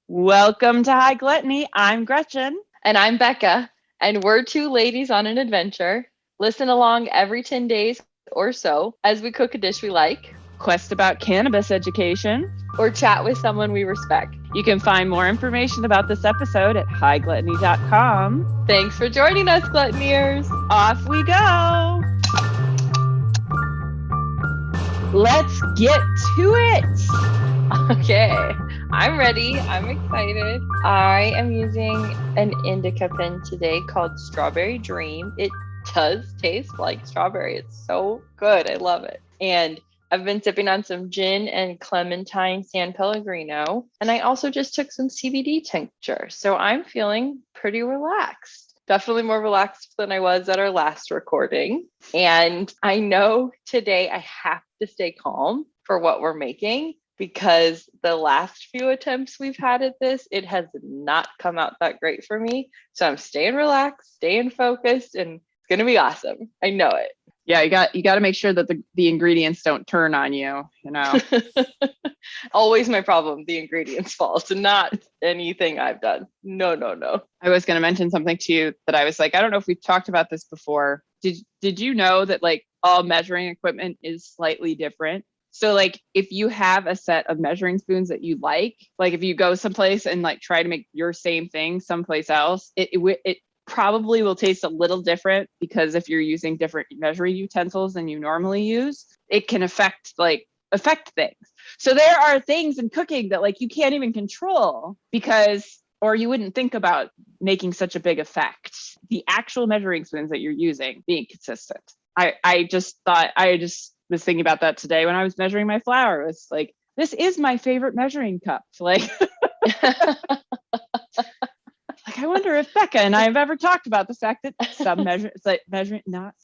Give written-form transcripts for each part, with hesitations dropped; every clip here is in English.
Welcome to High Gluttony. I'm Gretchen. And I'm Becca, and we're two ladies on an adventure. Listen along every 10 days or so as we cook a dish we like, Quest about cannabis education. or chat with someone we respect. You can find more information about this episode at highgluttony.com. Thanks for joining us, Gluttoneers. Off we go. Let's get to it. Okay, I'm ready. I'm excited. I am using an indica pen today called Strawberry Dream. It does taste like strawberry. It's so good. I love it. And I've been sipping on some gin and clementine San Pellegrino. And I also just took some CBD tincture. So I'm feeling pretty relaxed. Definitely more relaxed than I was at our last recording. And I know today I have to stay calm for what we're making because the last few attempts we've had at this, it has not come out that great for me. So I'm staying relaxed, staying focused, and it's going to be awesome. I know it. Yeah, you got to make sure that the ingredients don't turn on you, you know. Always my problem, the ingredients fault, not anything I've done. No. I was going to mention something to you that I was like, I don't know if we've talked about this before. Did you know that like all measuring equipment is slightly different? So like if you have a set of measuring spoons that you like if you go someplace and like try to make your same thing someplace else, it probably will taste a little different because if you're using different measuring utensils than you normally use, it can affect things. So there are things in cooking that like you can't even control or you wouldn't think about making such a big effect. The actual measuring spoons that you're using being consistent. I just was thinking about that today when I was measuring my flour. It's like, this is my favorite measuring cup. Like, I wonder if Becca and I have ever talked about the fact that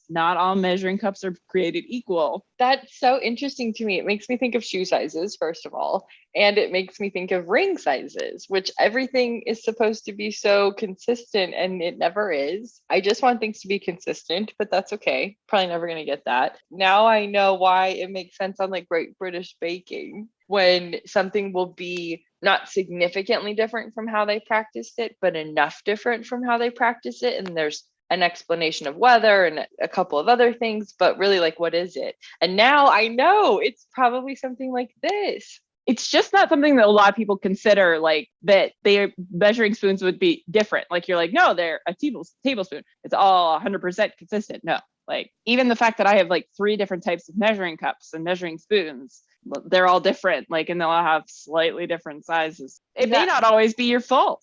not all measuring cups are created equal. That's so interesting to me. It makes me think of shoe sizes, first of all, and it makes me think of ring sizes, which everything is supposed to be so consistent and it never is. I just want things to be consistent, but that's okay. Probably never going to get that. Now I know why it makes sense on like Great British Baking when something will be not significantly different from how they practiced it, but enough different from how they practice it. And there's an explanation of weather and a couple of other things, but really like, what is it? And now I know it's probably something like this. It's just not something that a lot of people consider, like that their measuring spoons would be different. Like you're like, no, they're a tablespoon. It's all 100% consistent. No, like even the fact that I have like 3 different types of measuring cups and measuring spoons, they're all different, like, and they'll have slightly different sizes. It may not always be your fault.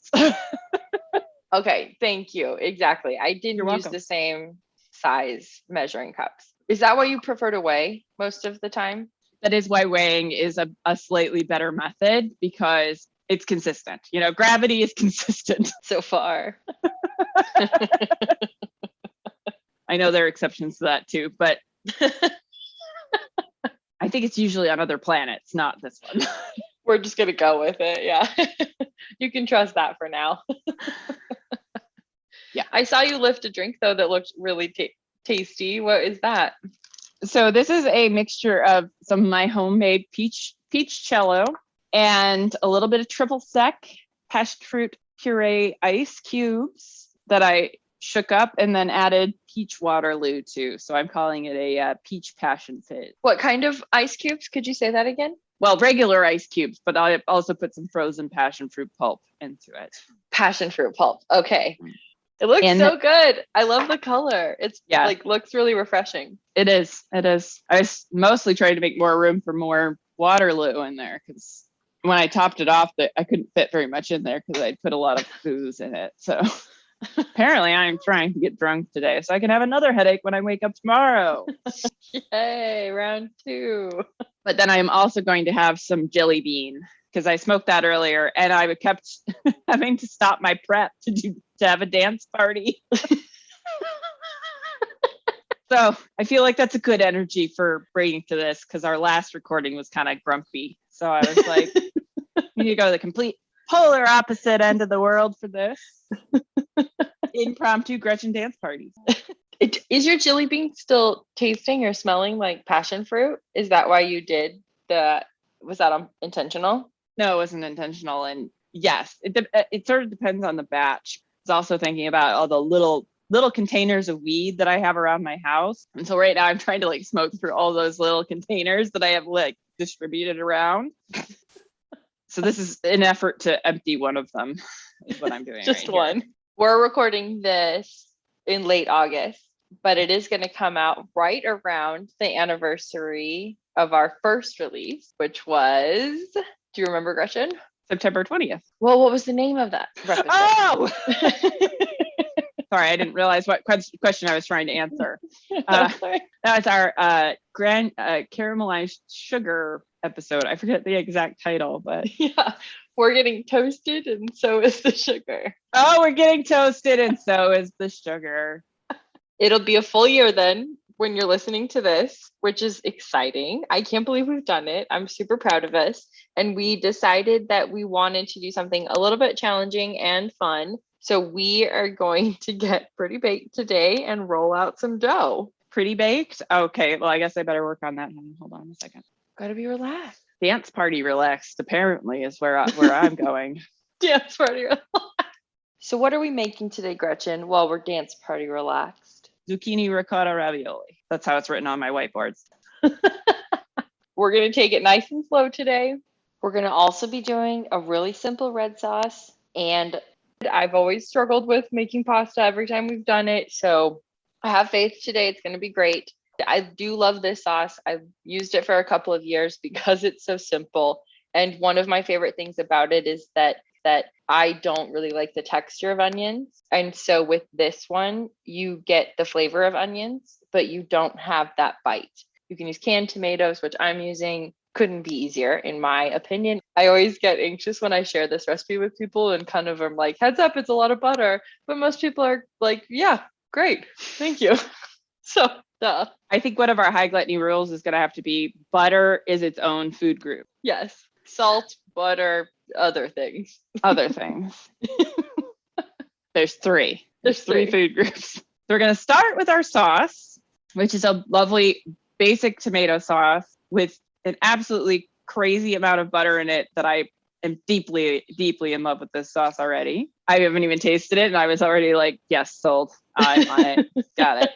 Okay, thank you. Exactly. I didn't use the same size measuring cups. Is that why you prefer to weigh most of the time? That is why weighing is a slightly better method because it's consistent. You know, gravity is consistent. So far. I know there are exceptions to that too, but I think it's usually on other planets, not this one. We're just going to go with it. Yeah. You can trust that for now. Yeah. I saw you lift a drink though that looked really tasty. What is that? So this is a mixture of some of my homemade peach cello and a little bit of triple sec passion fruit puree ice cubes that I shook up and then added peach Waterloo to. So I'm calling it a peach passion fizz. What kind of ice cubes? Could you say that again? Well, regular ice cubes, but I also put some frozen passion fruit pulp into it. Passion fruit pulp. Okay. It looks so good. I love the color. It's like looks really refreshing. It is. I was mostly trying to make more room for more Waterloo in there because when I topped it off, I couldn't fit very much in there because I'd put a lot of booze in it. So apparently I'm trying to get drunk today so I can have another headache when I wake up tomorrow. Yay, round 2. But then I'm also going to have some jelly bean because I smoked that earlier and I kept having to stop my prep to have a dance party. So I feel like that's a good energy for bringing to this because our last recording was kind of grumpy. So I was like, we need to go to the complete polar opposite end of the world for this. Impromptu Gretchen dance parties. Is your jelly bean still tasting or smelling like passion fruit? Is that why you did was that intentional? No, it wasn't intentional. And Yes, it sort of depends on the batch. I was also thinking about all the little containers of weed that I have around my house. And so right now I'm trying to like smoke through all those little containers that I have like distributed around. So this is an effort to empty one of them is what I'm doing. Just right one. here. We're recording this in late August, but it is going to come out right around the anniversary of our first release, which was, do you remember, Gretchen? September 20th. Well, what was the name of that episode? Oh! Sorry, I didn't realize what question I was trying to answer. That's our caramelized sugar episode. I forget the exact title, but yeah, we're getting toasted and so is the sugar. Oh, we're getting toasted and so is the sugar. It'll be a full year then when you're listening to this, which is exciting. I can't believe we've done it. I'm super proud of us. And we decided that we wanted to do something a little bit challenging and fun. So we are going to get pretty baked today and roll out some dough. Pretty baked? Okay, well, I guess I better work on that. Hold on a second. Gotta be relaxed. Dance party relaxed, apparently, is where I'm going. Dance party relaxed. So what are we making today, Gretchen, while we're dance party relaxed? Zucchini ricotta ravioli. That's how it's written on my whiteboards. We're going to take it nice and slow today. We're going to also be doing a really simple red sauce. And I've always struggled with making pasta every time we've done it. So I have faith today. It's going to be great. I do love this sauce. I've used it for a couple of years because it's so simple. And one of my favorite things about it is that I don't really like the texture of onions. And so with this one, you get the flavor of onions, but you don't have that bite. You can use canned tomatoes, which I'm using. Couldn't be easier, in my opinion. I always get anxious when I share this recipe with people and kind of am like, heads up, it's a lot of butter. But most people are like, yeah, great. Thank you. So, duh. I think one of our high gluttony rules is going to have to be butter is its own food group. Yes. Salt, butter, other things. Other things. There's three. There's three food groups. So we're going to start with our sauce, which is a lovely basic tomato sauce with an absolutely crazy amount of butter in it that I am deeply, deeply in love with this sauce already. I haven't even tasted it and I was already like, yes, sold. I'm on it. Got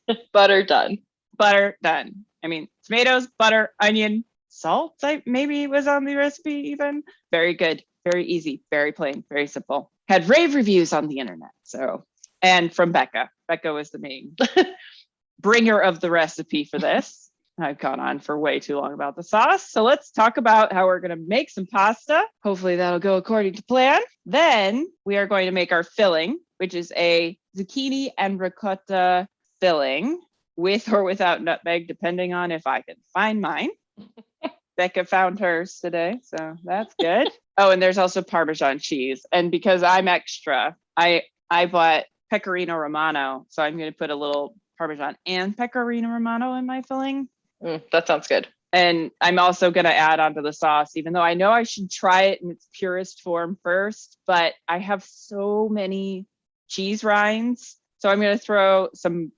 it. Butter done. Butter done. I mean, tomatoes, butter, onion, salt, maybe was on the recipe even. Very good. Very easy. Very plain. Very simple. Had rave reviews on the internet. So, and from Becca. Becca was the main bringer of the recipe for this. I've gone on for way too long about the sauce. So let's talk about how we're going to make some pasta. Hopefully that'll go according to plan. Then we are going to make our filling, which is a zucchini and ricotta filling with or without nutmeg, depending on if I can find mine. Becca found hers today, so that's good. Oh, and there's also Parmesan cheese. And because I'm extra, I bought Pecorino Romano. So I'm going to put a little Parmesan and Pecorino Romano in my filling. That sounds good. And I'm also going to add onto the sauce, even though I know I should try it in its purest form first, but I have so many cheese rinds. So I'm going to throw some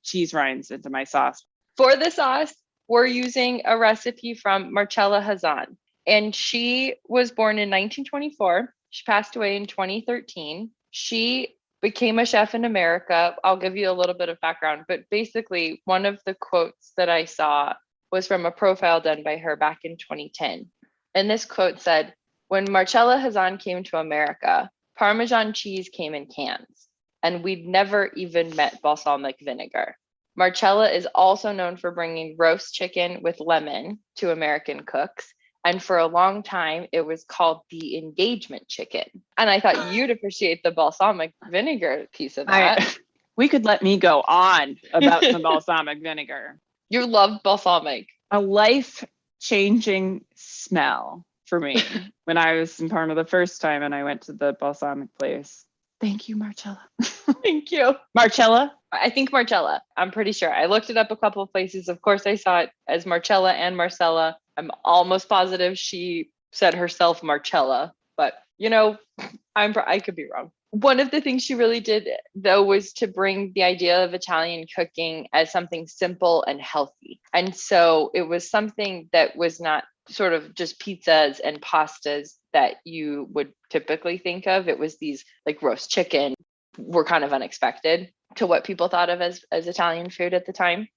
cheese rinds into my sauce. For the sauce, we're using a recipe from Marcella Hazan. And she was born in 1924. She passed away in 2013. She became a chef in America. I'll give you a little bit of background, but basically one of the quotes that I saw was from a profile done by her back in 2010. And this quote said, "When Marcella Hazan came to America, Parmesan cheese came in cans, and we'd never even met balsamic vinegar. Marcella is also known for bringing roast chicken with lemon to American cooks. And for a long time, it was called the engagement chicken." And I thought you'd appreciate the balsamic vinegar piece of that. We could let me go on about some balsamic vinegar. You love balsamic. A life-changing smell for me when I was in Parma the first time and I went to the balsamic place. Thank you, Marcella. Thank you. Marcella? I think Marcella. I'm pretty sure. I looked it up a couple of places. Of course, I saw it as Marcella and Marcella. I'm almost positive she said herself Marcella, but I could be wrong. One of the things she really did, though, was to bring the idea of Italian cooking as something simple and healthy. And so it was something that was not sort of just pizzas and pastas, that you would typically think of. It was these like roast chicken were kind of unexpected to what people thought of as Italian food at the time.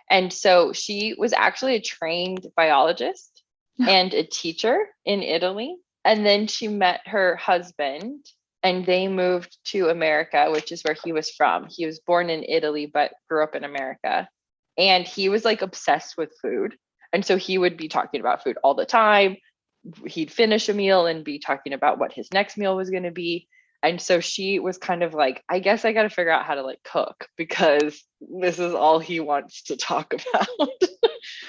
And so she was actually a trained biologist and a teacher in Italy. And then she met her husband and they moved to America, which is where he was from. He was born in Italy, but grew up in America. And he was like obsessed with food. And so he would be talking about food all the time. He'd finish a meal and be talking about what his next meal was going to be. And so she was kind of like, I guess I got to figure out how to like cook because this is all he wants to talk about.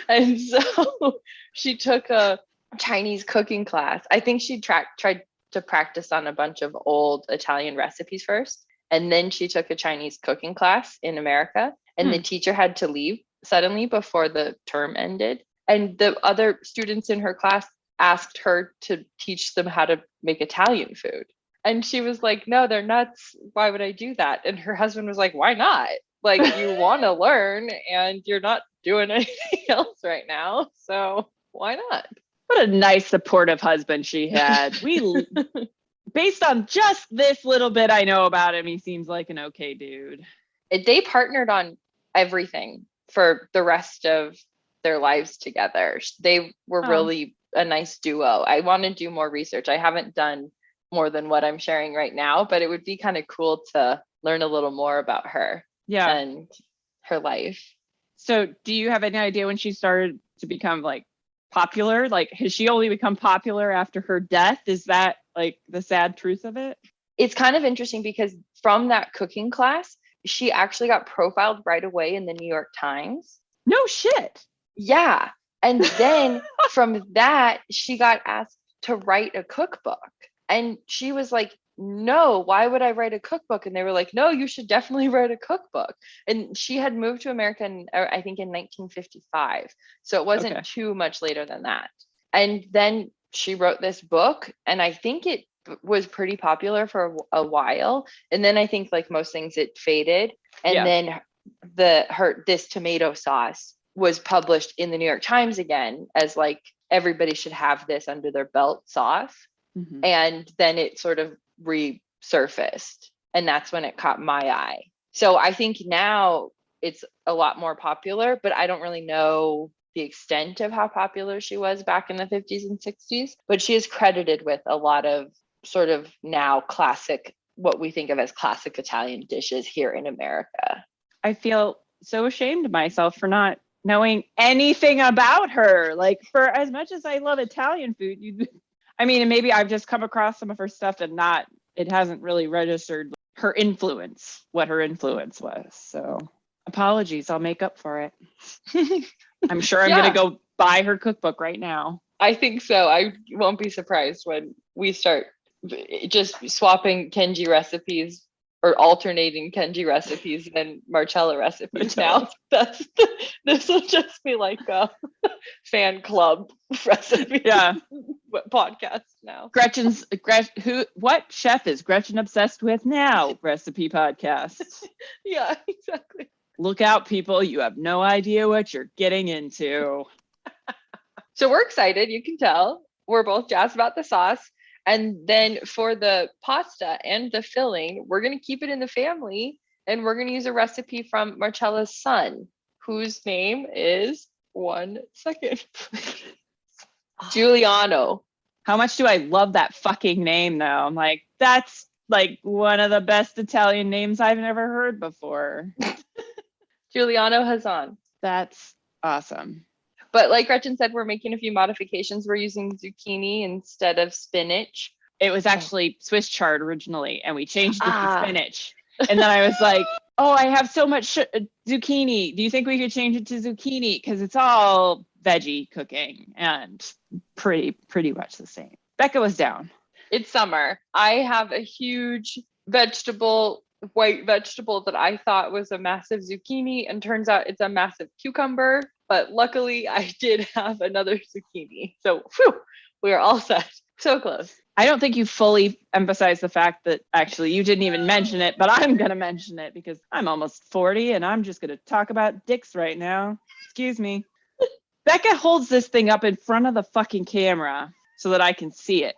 And so she took a Chinese cooking class. I think she tried to practice on a bunch of old Italian recipes first. And then she took a Chinese cooking class in America. And the teacher had to leave suddenly before the term ended. And the other students in her class asked her to teach them how to make Italian food. And she was like, no, they're nuts. Why would I do that? And her husband was like, why not? Like, you want to learn and you're not doing anything else right now. So why not? What a nice, supportive husband she had. Based on just this little bit I know about him, he seems like an okay dude. They partnered on everything for the rest of their lives together. They were really a nice duo. I want to do more research. I haven't done more than what I'm sharing right now, but it would be kind of cool to learn a little more about her and her life. So do you have any idea when she started to become like popular? Like, has she only become popular after her death? Is that like the sad truth of it? It's kind of interesting because from that cooking class, she actually got profiled right away in the New York Times. No shit. Yeah. And then from that, she got asked to write a cookbook. And she was like, no, why would I write a cookbook? And they were like, no, you should definitely write a cookbook. And she had moved to America, I think in 1955. So it wasn't too much later than that. And then she wrote this book, and I think it was pretty popular for a while. And then I think like most things, it faded. And then this tomato sauce was published in the New York Times again as like, everybody should have this under their belt sauce. Mm-hmm. And then it sort of resurfaced, and that's when it caught my eye. So I think now it's a lot more popular, but I don't really know the extent of how popular she was back in the 50s and 60s. But she is credited with a lot of sort of now classic, what we think of as classic Italian dishes here in America. I feel so ashamed of myself for not knowing anything about her. Like, for as much as I love Italian food, I mean, and maybe I've just come across some of her stuff and it hasn't really registered her influence, what her influence was. So apologies, I'll make up for it. I'm sure I'm going to go buy her cookbook right now. I think so. I won't be surprised when we start just swapping Kenji recipes or alternating Kenji recipes and Marcella recipes now. This will just be like a fan club recipe podcast now. What chef is Gretchen obsessed with now? Recipe podcast. Yeah, exactly. Look out, people. You have no idea what you're getting into. So we're excited. You can tell. We're both jazzed about the sauce. And then for the pasta and the filling, we're going to keep it in the family. And we're going to use a recipe from Marcella's son, whose name is, one second, Giuliano. How much do I love that fucking name, though? I'm like, that's like one of the best Italian names I've ever heard before. Giuliano Hazan. That's awesome. But like Gretchen said, we're making a few modifications. We're using zucchini instead of spinach. It was actually Swiss chard originally, and we changed it to spinach. And then I was like, oh, I have so much zucchini. Do you think we could change it to zucchini? Because it's all veggie cooking and pretty much the same. Becca was down. It's summer. I have a huge white vegetable that I thought was a massive zucchini, and turns out it's a massive cucumber. But luckily, I did have another zucchini. So we are all set. So close. I don't think you fully emphasized the fact that actually you didn't even mention it, but I'm going to mention it because I'm almost 40 and I'm just going to talk about dicks right now. Excuse me. Becca holds this thing up in front of the fucking camera so that I can see it.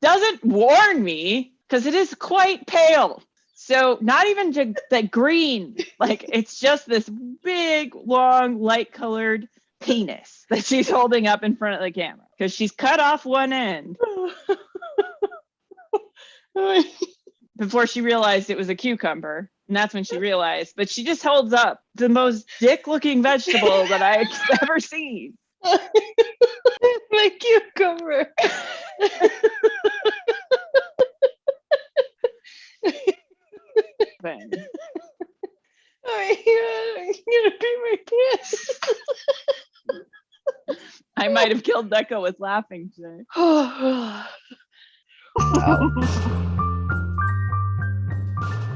doesn't warn me because it is quite pale. So not even the green, like it's just this big, long, light-colored penis that she's holding up in front of the camera because she's cut off one end before she realized it was a cucumber. And that's when she realized, but she just holds up the most dick-looking vegetable that I've ever seen. My cucumber. Thing. I'm gonna pee my pants. I might have killed Deco with laughing today. Wow.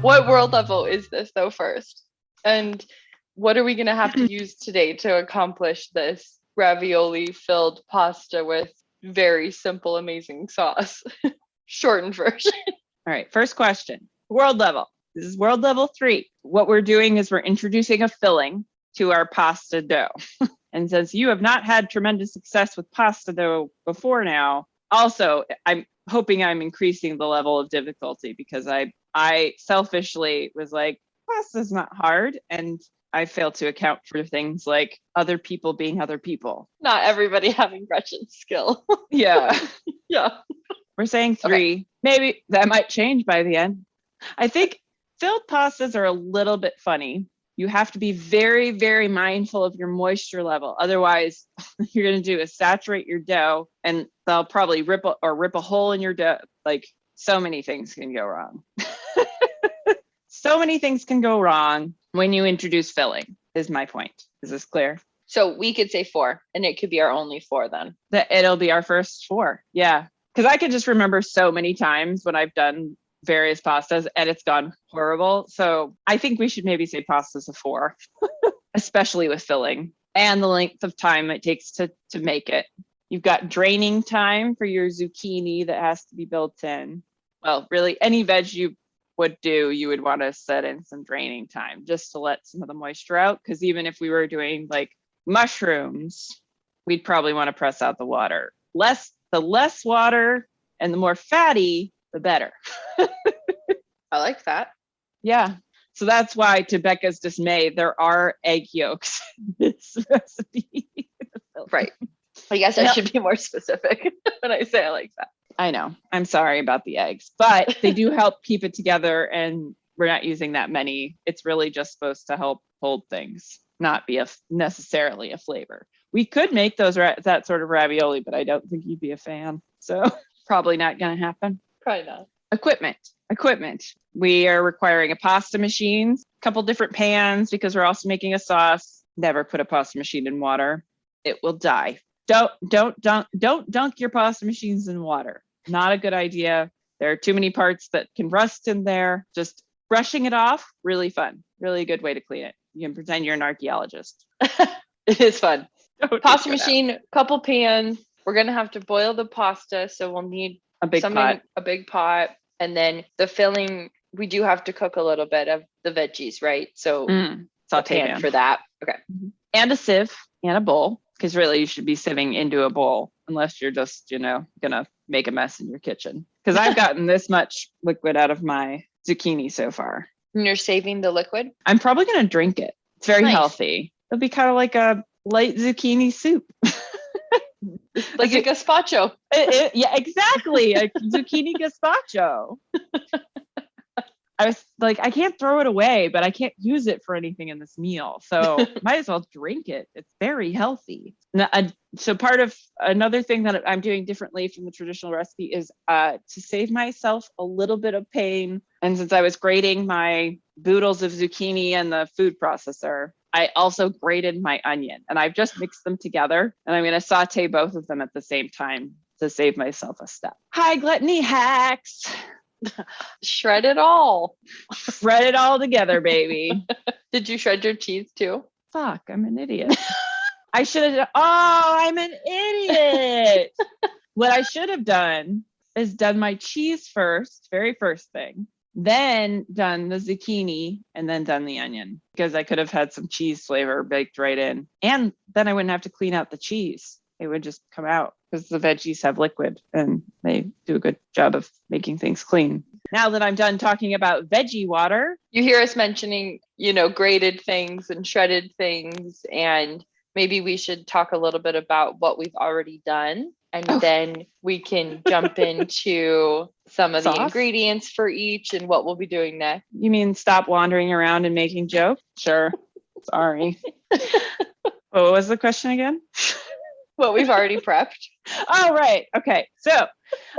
What world level is this though first? And what are we gonna have to use today to accomplish this ravioli filled pasta with very simple, amazing sauce? Shortened version. All right, first question. World level. This is world level 3. What we're doing is we're introducing a filling to our pasta dough. And since you have not had tremendous success with pasta dough before now, also, I'm hoping I'm increasing the level of difficulty because I selfishly was like, pasta's not hard. And I failed to account for things like other people being other people. Not everybody having Gretchen's skill. Yeah. Yeah. We're saying 3. Okay. Maybe that might change by the end. I think filled pastas are a little bit funny. You have to be very, very mindful of your moisture level. Otherwise, you're going to do is saturate your dough and they'll probably rip a hole in your dough. Like so many things can go wrong. So many things can go wrong when you introduce filling is my point. Is this clear? So we could say 4 and it could be our only 4 then. It'll be our first 4. Yeah. Because I can just remember so many times when I've done various pastas and it's gone horrible. So I think we should maybe say pasta's a 4, especially with filling and the length of time it takes to make it. You've got draining time for your zucchini that has to be built in. Well, really any veg you would do, you would want to set in some draining time just to let some of the moisture out. Because even if we were doing like mushrooms, we'd probably want to press out the water. The less water and the more fatty, the better. I like that. Yeah. So that's why, to Becca's dismay, there are egg yolks in this recipe. Right. I guess I should be more specific when I say I like that. I know. I'm sorry about the eggs, but they do help keep it together and we're not using that many. It's really just supposed to help hold things, not be necessarily a flavor. We could make those that sort of ravioli, but I don't think you'd be a fan. So probably not going to happen. Probably not. Equipment. We are requiring a pasta machine, a couple different pans because we're also making a sauce. Never put a pasta machine in water. It will die. Don't dunk your pasta machines in water. Not a good idea. There are too many parts that can rust in there. Just brushing it off, really fun. Really good way to clean it. You can pretend you're an archaeologist. It is fun. Pasta machine, couple pans. We're going to have to boil the pasta. So we'll need a big pot. And then the filling, we do have to cook a little bit of the veggies, right? So saute pan for that. Okay. And a sieve and a bowl. Because really you should be sieving into a bowl unless you're just, going to make a mess in your kitchen. Because I've gotten this much liquid out of my zucchini so far. And you're saving the liquid? I'm probably going to drink it. It's very healthy. It'll be kind of like a light zucchini soup. Like a gazpacho. Yeah, exactly. A zucchini gazpacho. I was like, I can't throw it away, but I can't use it for anything in this meal. So might as well drink it. It's very healthy. So part of another thing that I'm doing differently from the traditional recipe is to save myself a little bit of pain. And since I was grating my boodles of zucchini in the food processor, I also grated my onion and I've just mixed them together and I'm going to saute both of them at the same time to save myself a step. Hi, gluttony hacks. Shred it all. Shred it all together, baby. Did you shred your cheese too? Fuck, I'm an idiot. I should have. Oh, I'm an idiot. What I should have done is done my cheese first, very first thing, then done the zucchini and then done the onion because I could have had some cheese flavor baked right in. And then I wouldn't have to clean out the cheese. It would just come out. because the veggies have liquid and they do a good job of making things clean. Now that I'm done talking about veggie water. You hear us mentioning, grated things and shredded things, and maybe we should talk a little bit about what we've already done. And then we can jump into some of the ingredients for each and what we'll be doing next. You mean stop wandering around and making jokes? Sure. Sorry. What was the question again? What we've already prepped. Oh, right. Okay. So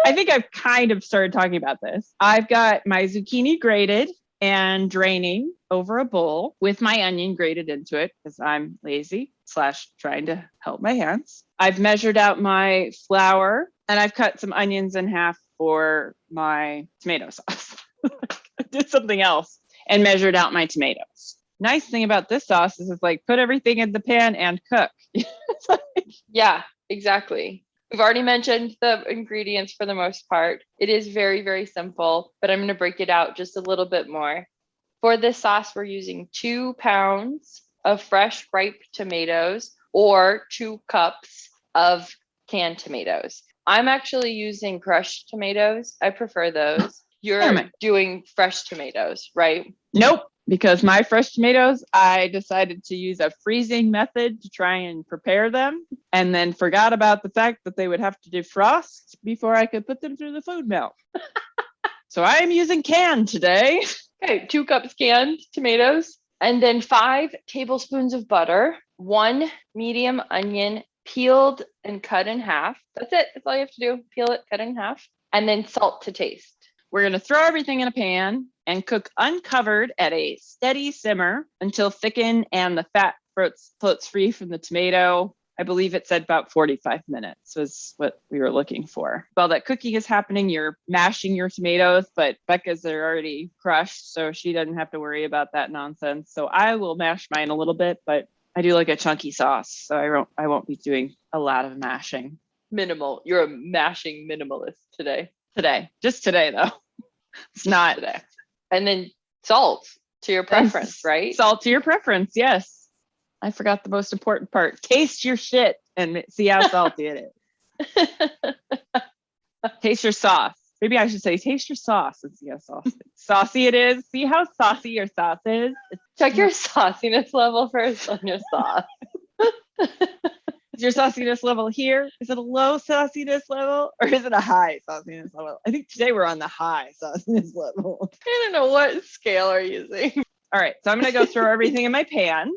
I think I've kind of started talking about this. I've got my zucchini grated and draining over a bowl with my onion grated into it because I'm lazy / trying to help my hands. I've measured out my flour and I've cut some onions in half for my tomato sauce. I did something else and measured out my tomatoes. Nice thing about this sauce is it's like put everything in the pan and cook. Yeah, exactly. We've already mentioned the ingredients for the most part. It is very, very simple, but I'm going to break it out just a little bit more. For this sauce, we're using 2 pounds of fresh ripe tomatoes or 2 cups of canned tomatoes. I'm actually using crushed tomatoes. I prefer those. You're doing fresh tomatoes, right? Nope. Because my fresh tomatoes, I decided to use a freezing method to try and prepare them and then forgot about the fact that they would have to defrost before I could put them through the food mill. So I am using canned today. Okay, 2 cups canned tomatoes and then 5 tablespoons of butter, 1 medium onion peeled and cut in half. That's it. That's all you have to do. Peel it, cut it in half, and then salt to taste. We're going to throw everything in a pan and cook uncovered at a steady simmer until thickened and the fat floats free from the tomato. I believe it said about 45 minutes was what we were looking for. While that cooking is happening, you're mashing your tomatoes, but Becca's are already crushed, so she doesn't have to worry about that nonsense. So I will mash mine a little bit, but I do like a chunky sauce, so I won't be doing a lot of mashing. Minimal. You're a mashing minimalist today. Just today though. It's not today. And then salt to your preference, right? Salt to your preference, yes. I forgot the most important part. Taste your shit and see how salty it is. Taste your sauce. Maybe I should say taste your sauce and see how saucy it is. See how saucy your sauce is. Check your sauciness level first on your sauce. Is your sauciness level here? Is it a low sauciness level or is it a high sauciness level? I think today we're on the high sauciness level. I don't know what scale are you using. All right, so I'm going to go throw everything in my pan.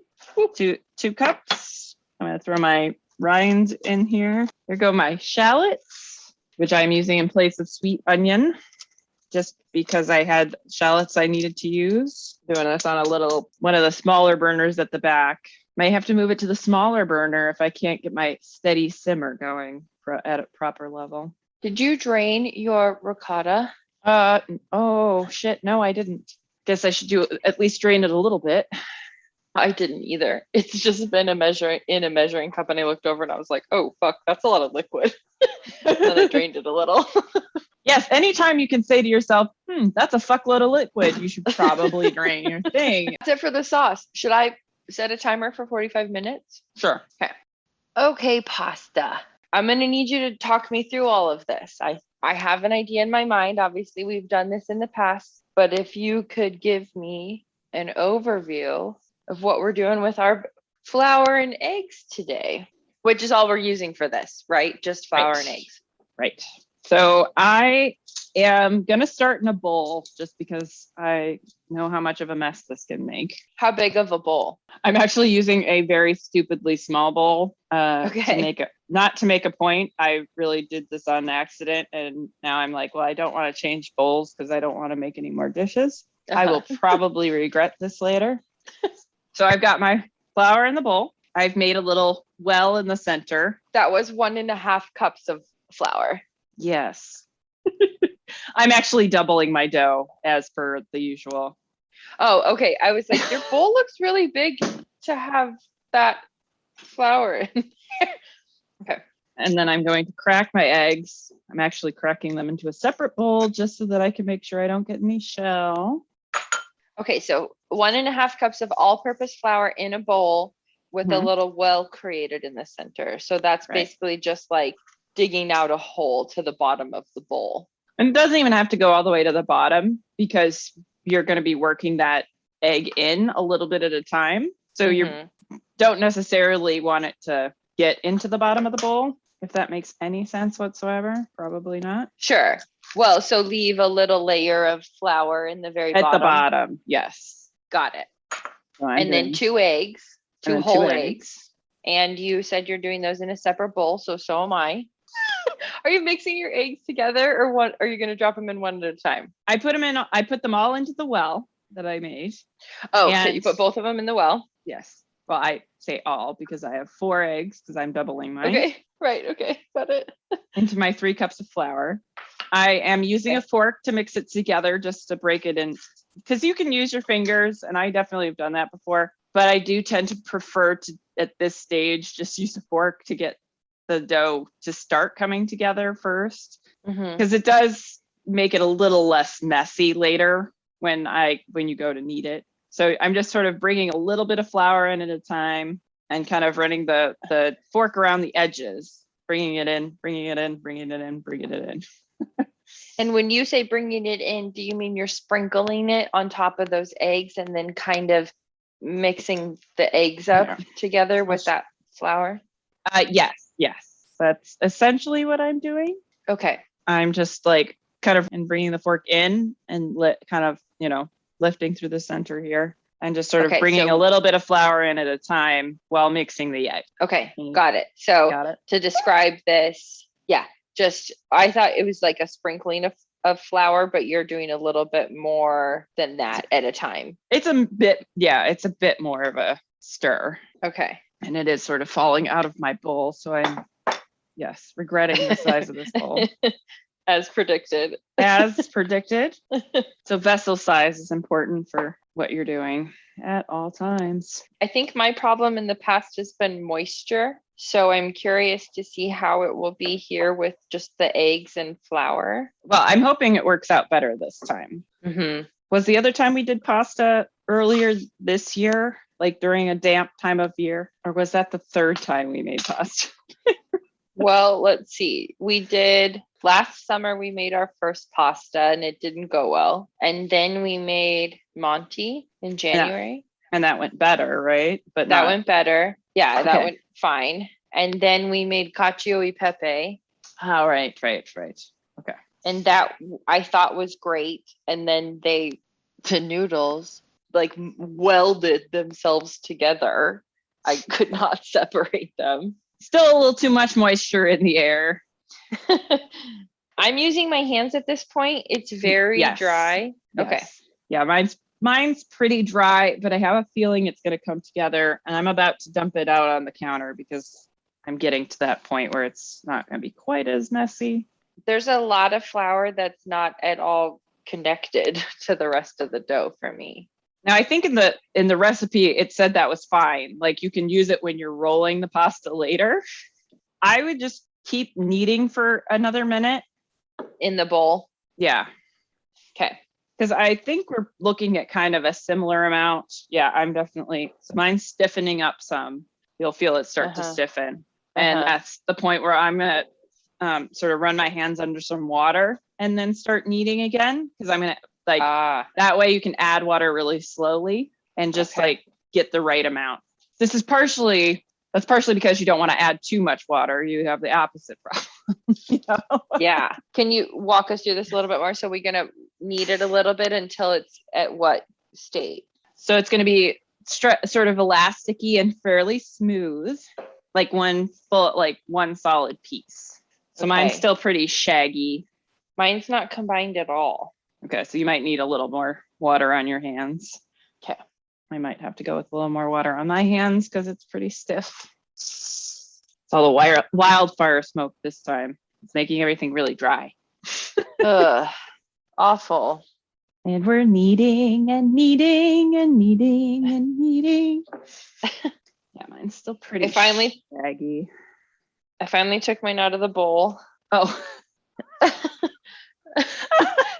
2 cups. I'm going to throw my rind in here. Here go my shallots, which I'm using in place of sweet onion, just because I had shallots I needed to use. Doing this on one of the smaller burners at the back. Might have to move it to the smaller burner if I can't get my steady simmer going at a proper level. Did you drain your ricotta? Oh shit, no, I didn't. Guess I should at least drain it a little bit. I didn't either. It's just been a measuring cup, and I looked over and I was like, oh fuck, that's a lot of liquid. And then I drained it a little. Yes, anytime you can say to yourself, that's a fuckload of liquid, you should probably drain your thing. That's it for the sauce. Should I set a timer for 45 minutes? Sure. Okay, pasta. I'm going to need you to talk me through all of this. I have an idea in my mind. Obviously, we've done this in the past, but if you could give me an overview of what we're doing with our flour and eggs today, which is all we're using for this, right? Just flour and eggs. Right. So I am going to start in a bowl just because I know how much of a mess this can make. How big of a bowl? I'm actually using a very stupidly small bowl not to make a point. I really did this on accident. And now I'm like, well, I don't want to change bowls because I don't want to make any more dishes. I will probably regret this later. So I've got my flour in the bowl. I've made a little well in the center. That was 1.5 cups of flour. Yes. I'm actually doubling my dough as per the usual. Oh, okay. I was like, your bowl looks really big to have that flour in there. Okay. And then I'm going to crack my eggs. I'm actually cracking them into a separate bowl just so that I can make sure I don't get any shell. Okay, so 1.5 cups of all-purpose flour in a bowl with a little well created in the center. So that's basically just like digging out a hole to the bottom of the bowl. And it doesn't even have to go all the way to the bottom because you're going to be working that egg in a little bit at a time. So you don't necessarily want it to get into the bottom of the bowl, if that makes any sense whatsoever. Probably not. Sure. Well, so leave a little layer of flour in the very At bottom. the bottom, yes. Got it. So and then 2 eggs, 2 whole eggs. And you said you're doing those in a separate bowl, so am I. Are you mixing your eggs together, or what? Are you going to drop them in one at a time? I put them all into the well that I made. Oh, so you put both of them in the well? Yes. Well, I say all because I have 4 eggs because I'm doubling mine. Okay, right. Okay, got it. Into my 3 cups of flour. I am using a fork to mix it together just to break it in, because you can use your fingers, and I definitely have done that before. But I do tend to prefer to, at this stage, just use a fork to get the dough to start coming together first, because it does make it a little less messy later when you go to knead it. So I'm just sort of bringing a little bit of flour in at a time and kind of running the fork around the edges, bringing it in, bringing it in, bringing it in, bringing it in. And when you say bringing it in, do you mean you're sprinkling it on top of those eggs and then kind of mixing the eggs up together with that flour? Yes. That's essentially what I'm doing. Okay. I'm just like kind of bringing the fork in and lifting through the center here and just sort of bringing a little bit of flour in at a time while mixing the egg. Okay. Got it. So to describe this, I thought it was like a sprinkling of flour, but you're doing a little bit more than that at a time. It's a bit more of a stir. Okay. And it is sort of falling out of my bowl. So I'm, regretting the size of this bowl. As predicted. So vessel size is important for what you're doing at all times. I think my problem in the past has been moisture. So I'm curious to see how it will be here with just the eggs and flour. Well, I'm hoping it works out better this time. Was the other time we did pasta earlier this year, like during a damp time of year? Or was that the 3rd time we made pasta? Well, let's see. We did last summer, we made our first pasta and it didn't go well. And then we made Monty in January. And that went better, right? But that went better. Yeah, that went fine. And then we made cacio e pepe. Oh, right. Okay. And that I thought was great. And then the noodles like welded themselves together. I could not separate them. Still a little too much moisture in the air. I'm using my hands at this point. It's very dry. Yes. Okay. Yeah, mine's pretty dry, but I have a feeling it's going to come together, and I'm about to dump it out on the counter because I'm getting to that point where it's not going to be quite as messy. There's a lot of flour that's not at all connected to the rest of the dough for me. Now, I think in the recipe, it said that was fine. Like you can use it when you're rolling the pasta later. I would just keep kneading for another minute. In the bowl? Yeah. Okay. Because I think we're looking at kind of a similar amount. Yeah, mine's stiffening up some. You'll feel it start to stiffen. And that's the point where I'm going to sort of run my hands under some water and then start kneading again. Because I'm going to that way you can add water really slowly and just get the right amount. That's partially because you don't want to add too much water. You have the opposite problem. Yeah. Can you walk us through this a little bit more? So we're going to knead it a little bit until it's at what state? So it's going to be sort of elasticy and fairly smooth, like one solid piece. So mine's still pretty shaggy. Mine's not combined at all. Okay, so you might need a little more water on your hands. Okay. I might have to go with a little more water on my hands because it's pretty stiff. It's all the wildfire smoke this time. It's making everything really dry. Ugh, awful. And we're kneading and kneading and kneading and kneading. Yeah, mine's still pretty shaggy. I finally took mine out of the bowl. Oh.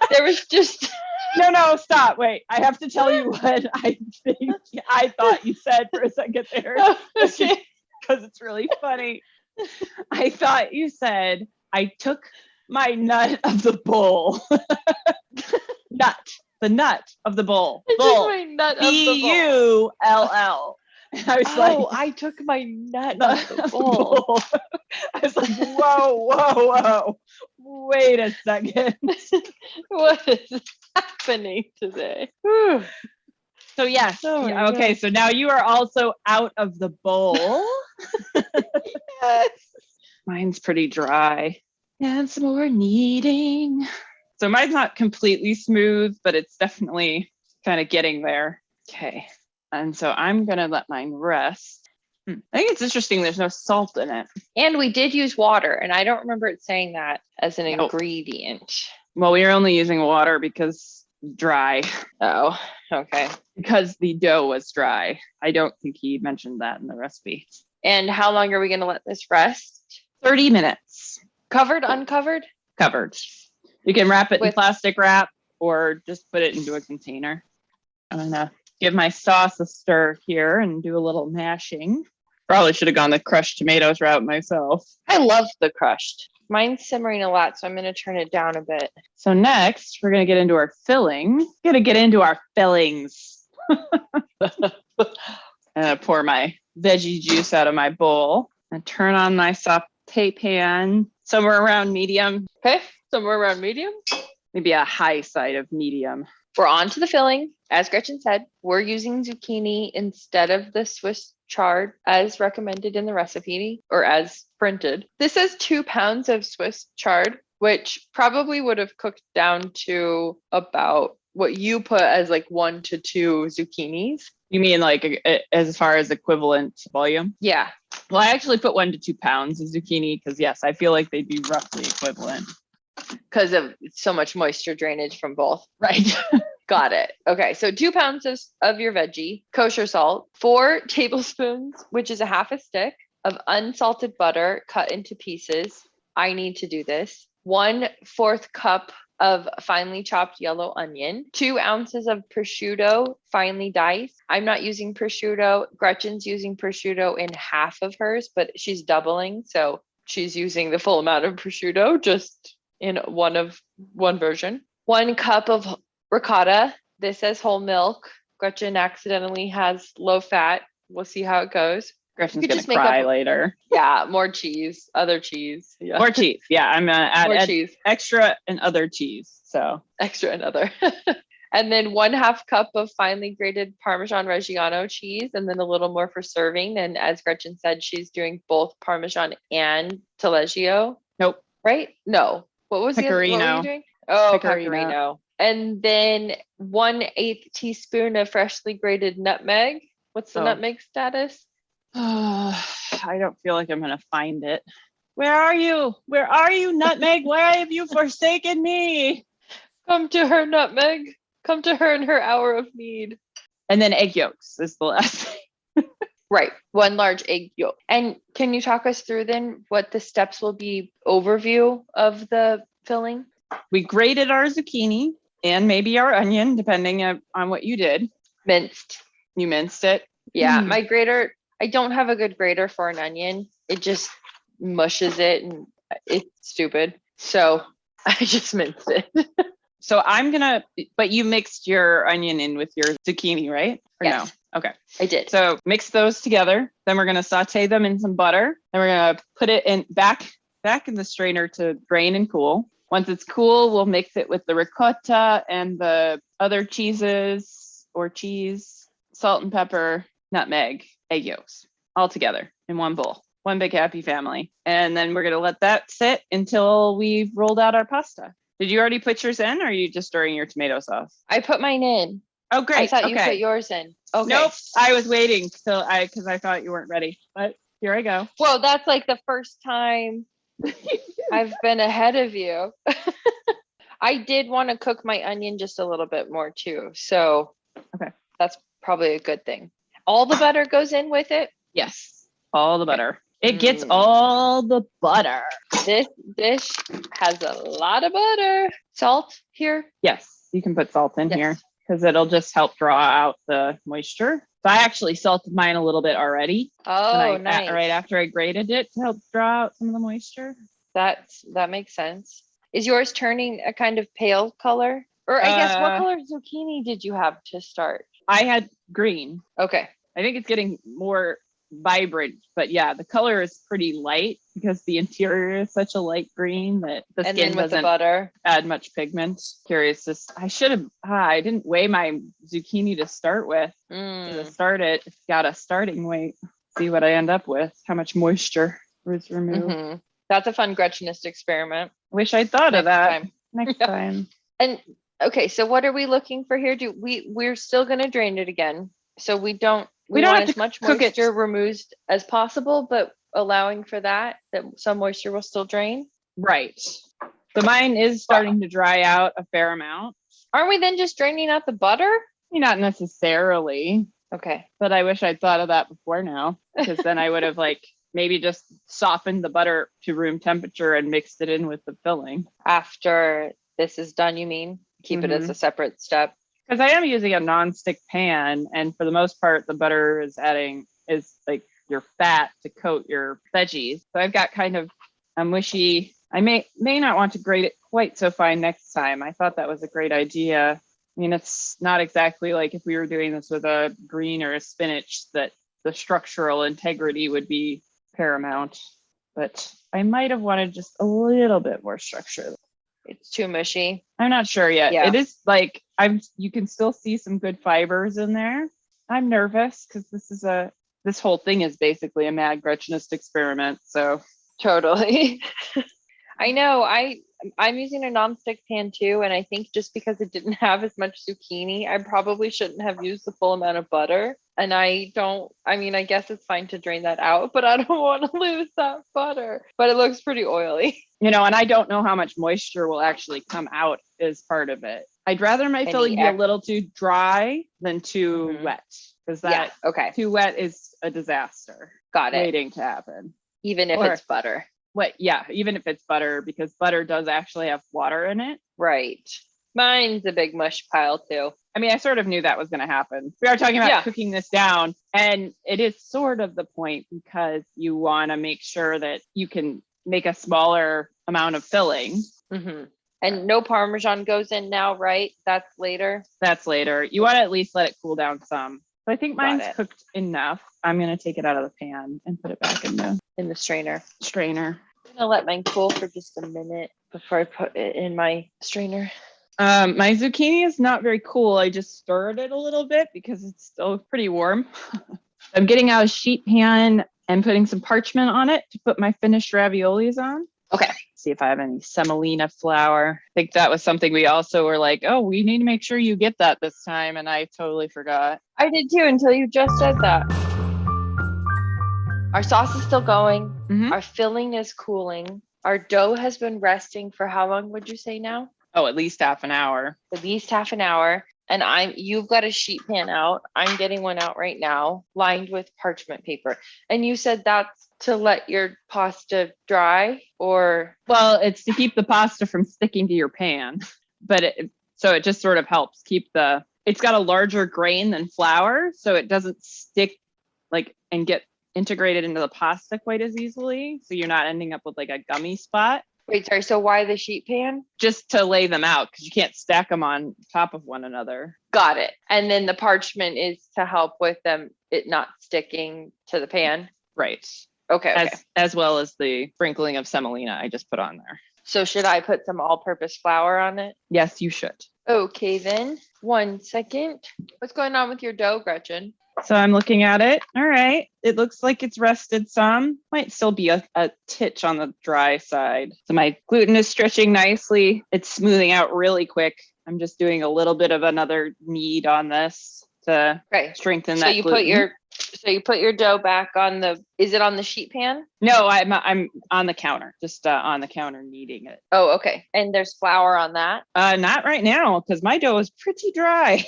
There was just... No, stop. Wait, I have to tell you what I thought you said for a second there. Okay. Because it's really funny. I thought you said I took my nut of the bowl. The nut of the bowl. I Bull. took my nut of the bowl. Bull. I was I took my nut of the bowl. I was like, whoa. Wait a second. What is happening today? Whew. So yes. Oh Yeah, okay, so now you are also out of the bowl. Yes. Mine's pretty dry. And some more kneading. So mine's not completely smooth, but it's definitely kind of getting there. Okay. And so I'm going to let mine rest. I think it's interesting there's no salt in it. And we did use water, and I don't remember it saying that as an ingredient. Well, we are only using water because dry. Oh, okay. Because the dough was dry. I don't think he mentioned that in the recipe. And how long are we going to let this rest? 30 minutes. Covered, uncovered? Covered. You can wrap it in plastic wrap or just put it into a container. I'm going to give my sauce a stir here and do a little mashing. Probably should have gone the crushed tomatoes route myself. I love the crushed. Mine's simmering a lot, so I'm going to turn it down a bit. So next, we're going to get into our filling. Fillings. And pour my veggie juice out of my bowl and turn on my saute pan somewhere around medium. Okay, somewhere around medium. Maybe a high side of medium. We're on to the filling. As Gretchen said, we're using zucchini instead of the Swiss chard as recommended in the recipe or as printed. This says 2 pounds of Swiss chard, which probably would have cooked down to about what you put as like 1 to 2 zucchinis. You mean like as far as equivalent volume? Yeah. Well, I actually put 1 to 2 pounds of zucchini because yes, I feel like they'd be roughly equivalent. Because of so much moisture drainage from both. Right. Got it. Okay. So 2 pounds of your veggie, kosher salt, 4 tablespoons, which is a half a stick of unsalted butter cut into pieces. I need to do this. 1/4 cup of finely chopped yellow onion, 2 ounces of prosciutto, finely diced. I'm not using prosciutto. Gretchen's using prosciutto in half of hers, but she's doubling. So she's using the full amount of prosciutto, just in one version. 1 cup of ricotta. This says whole milk. Gretchen accidentally has low fat. We'll see how it goes. Gretchen's going to cry later. Yeah, more cheese, other cheese. Yeah. More cheese. Yeah, I'm going to add cheese. Extra and other cheese. So extra and other. And then 1/2 cup of finely grated Parmesan Reggiano cheese, and then a little more for serving. And as Gretchen said, she's doing both Parmesan and Taleggio. Nope. Right? No. What was Pecorino. What were you doing? Oh, Pecorino. Pecorino. And then 1/8 teaspoon of freshly grated nutmeg. What's the nutmeg status? I don't feel like I'm going to find it. Where are you? Where are you, nutmeg? Why have you forsaken me? Come to her, nutmeg. Come to her in her hour of need. And then egg yolks is the last thing. Right. 1 large egg yolk. And can you talk us through then what the steps will be, overview of the filling? We grated our zucchini and maybe our onion, depending on what you did. Minced. You minced it? Yeah. My grater, I don't have a good grater for an onion. It just mushes it and it's stupid. So I just minced it. So but you mixed your onion in with your zucchini, right? Or yes. No? Okay. I did. So mix those together. Then we're going to saute them in some butter. Then we're going to put it in back in the strainer to drain and cool. Once it's cool, we'll mix it with the ricotta and the other cheeses or cheese, salt and pepper, nutmeg, egg yolks, all together in one bowl. One big happy family. And then we're going to let that sit until we've rolled out our pasta. Did you already put yours in or are you just stirring your tomato sauce? I put mine in. Oh, great. I thought you put yours in. Okay. Nope. I was waiting because I thought you weren't ready, but here I go. Well, that's like the first time I've been ahead of you. I did want to cook my onion just a little bit more too. So okay, that's probably a good thing. All the butter goes in with it? Yes. All the butter. It gets all the butter. This dish has a lot of butter. Salt here? Yes, you can put salt in here because it'll just help draw out the moisture. So I actually salted mine a little bit already. Oh, nice. Right after I grated it to help draw out some of the moisture. That makes sense. Is yours turning a kind of pale color? Or I guess what color zucchini did you have to start? I had green. Okay. I think it's getting more vibrant, but yeah, the color is pretty light because the interior is such a light green that the skin doesn't add much pigment. Curious, I didn't weigh my zucchini to start with. To start it, got a starting weight. See what I end up with, how much moisture was removed. That's a fun Gretchenist experiment. Wish I'd thought of that next time. And okay, so what are we looking for here? We're still going to drain it again, so we don't want as much moisture removed as possible, but allowing for that some moisture will still drain. Right. So mine is starting to dry out a fair amount. Aren't we then just draining out the butter? Not necessarily. Okay. But I wish I'd thought of that before now, because then I would have maybe just softened the butter to room temperature and mixed it in with the filling. After this is done, you mean? Keep it as a separate step? Because I am using a non-stick pan, and for the most part, the butter is like your fat to coat your veggies. So I've got kind of a mushy. I may not want to grate it quite so fine next time. I thought that was a great idea. I mean, it's not exactly like if we were doing this with a green or a spinach that the structural integrity would be paramount, but I might have wanted just a little bit more structure. It's too mushy. I'm not sure yet. Yeah. It is you can still see some good fibers in there. I'm nervous because this whole thing is basically a mad Gretchenist experiment. So totally. I know. I'm using a non-stick pan too, and I think just because it didn't have as much zucchini, I probably shouldn't have used the full amount of butter. And I guess it's fine to drain that out, but I don't want to lose that butter. But it looks pretty oily. And I don't know how much moisture will actually come out as part of it. I'd rather my filling be a little too dry than too wet, because too wet is a disaster. Got it. Waiting to happen. Even if it's butter. Even if it's butter, because butter does actually have water in it. Right. Mine's a big mush pile too. I mean, I sort of knew that was going to happen. We are talking about cooking this down, and it is sort of the point because you want to make sure that you can make a smaller amount of filling. Mm-hmm. And no Parmesan goes in now, right? That's later. You want to at least let it cool down some. So I think mine's cooked enough. I'm going to take it out of the pan and put it back in the strainer. I'm going to let mine cool for just a minute before I put it in my strainer. My zucchini is not very cool. I just stirred it a little bit because it's still pretty warm. I'm getting out a sheet pan and putting some parchment on it to put my finished raviolis on. Okay. See if I have any semolina flour. I think that was something we also were like, oh, we need to make sure you get that this time. And I totally forgot. I did too until you just said that. Our sauce is still going. Mm-hmm. Our filling is cooling. Our dough has been resting for how long would you say now? Oh, at least half an hour. And you've got a sheet pan out. I'm getting one out right now, lined with parchment paper. And you said that's to let your pasta dry, or? Well, it's to keep the pasta from sticking to your pan. But it just sort of helps keep it's got a larger grain than flour, so it doesn't stick and get integrated into the pasta quite as easily. So you're not ending up with a gummy spot. Wait, sorry. So why the sheet pan? Just to lay them out, because you can't stack them on top of one another. Got it. And then the parchment is to help with it not sticking to the pan. Right. Okay. As well as the sprinkling of semolina I just put on there. So should I put some all-purpose flour on it? Yes, you should. Okay, then. 1 second. What's going on with your dough, Gretchen? So I'm looking at it. All right. It looks like it's rested some. Might still be a titch on the dry side. So my gluten is stretching nicely. It's smoothing out really quick. I'm just doing a little bit of another knead on this to strengthen that gluten. So you put your dough back is it on the sheet pan? No, I'm on the counter, just on the counter kneading it. Oh, okay. And there's flour on that? Not right now, because my dough is pretty dry.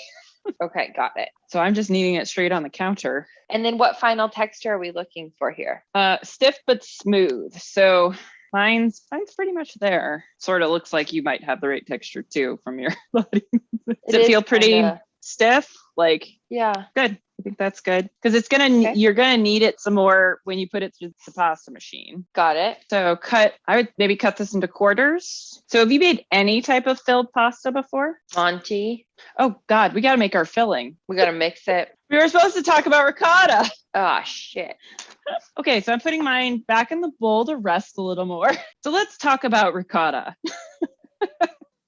Okay, got it. So I'm just kneading it straight on the counter. And then what final texture are we looking for here? Stiff but smooth. So mine's pretty much there. Sort of looks like you might have the right texture too from your body. Does it feel pretty stiff? Yeah. Good. I think that's good because you're gonna need it some more when you put it through the pasta machine. Got it. So I would maybe cut this into quarters. So have you made any type of filled pasta before? Monty, Oh God, we got to make our filling. we got to mix it. We were supposed to talk about ricotta. Oh, shit. Okay, so I'm putting mine back in the bowl to rest a little more. So let's talk about ricotta.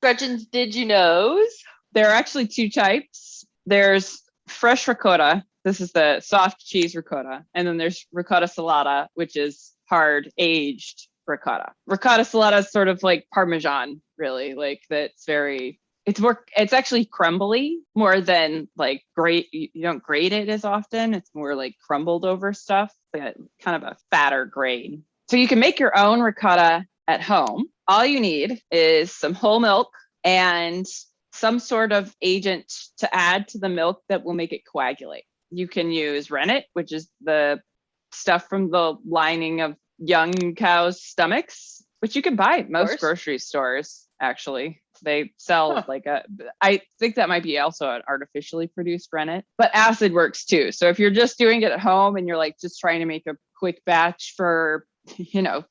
Gretchen's Did You Knows? There are actually two types. There's fresh ricotta. This is the soft cheese ricotta. And then there's ricotta salata, which is hard aged ricotta. Ricotta salata is sort of like Parmesan, really. Like it's actually crumbly more than like you don't grate it as often. It's more like crumbled over stuff, like kind of a fatter grain. So you can make your own ricotta at home. All you need is some whole milk and some sort of agent to add to the milk that will make it coagulate. You can use rennet, which is the stuff from the lining of young cows' stomachs, which you can buy at most grocery stores, actually. They sell I think that might be also an artificially produced rennet, but acid works too. So if you're just doing it at home and you're like just trying to make a quick batch for,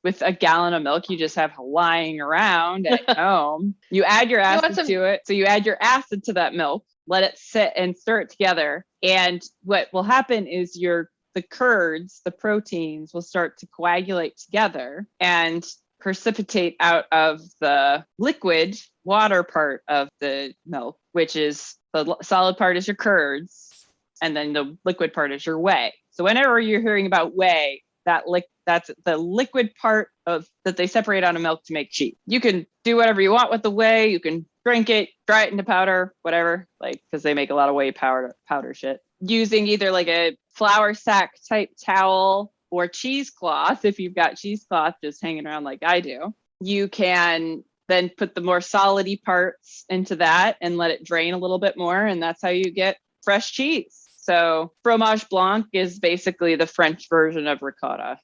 with a gallon of milk you just have lying around at home, you add your acid to it. So you add your acid to that milk, let it sit and stir it together. And what will happen is the curds, the proteins will start to coagulate together and precipitate out of the liquid water part of the milk, which is the solid part is your curds, and then the liquid part is your whey. So whenever you're hearing about whey, that's the liquid part of that they separate out of milk to make cheese. You can do whatever you want with the whey. You can drink it, dry it into powder, whatever, because they make a lot of whey powder shit. Using either like a flour sack type towel or cheesecloth, if you've got cheesecloth just hanging around like I do, you can then put the more solidy parts into that and let it drain a little bit more. And that's how you get fresh cheese. So fromage blanc is basically the French version of ricotta.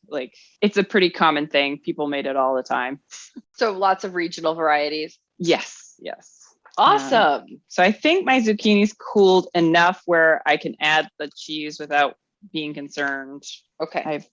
It's a pretty common thing. People made it all the time. So lots of regional varieties. Yes. Awesome. So I think my zucchini's cooled enough where I can add the cheese without being concerned. Okay. I've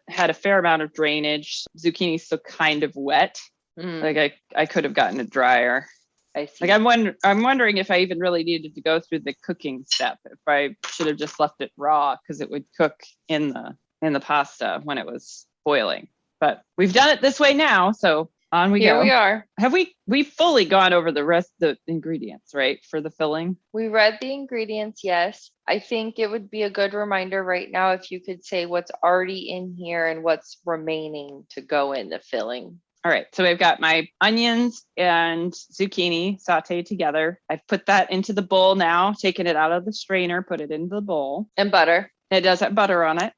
had a fair amount of drainage. Zucchini's still kind of wet. I could have gotten it drier. I see. I'm wondering if I even really needed to go through the cooking step. If I should have just left it raw because it would cook in the pasta when it was boiling. But we've done it this way now, so on we go. Here we are. Have we fully gone over the rest of the ingredients, right, for the filling? We read the ingredients, yes. I think it would be a good reminder right now if you could say what's already in here and what's remaining to go in the filling. All right, so we've got my onions and zucchini sauteed together. I've put that into the bowl now, taken it out of the strainer, put it into the bowl. And butter. It does have butter on it.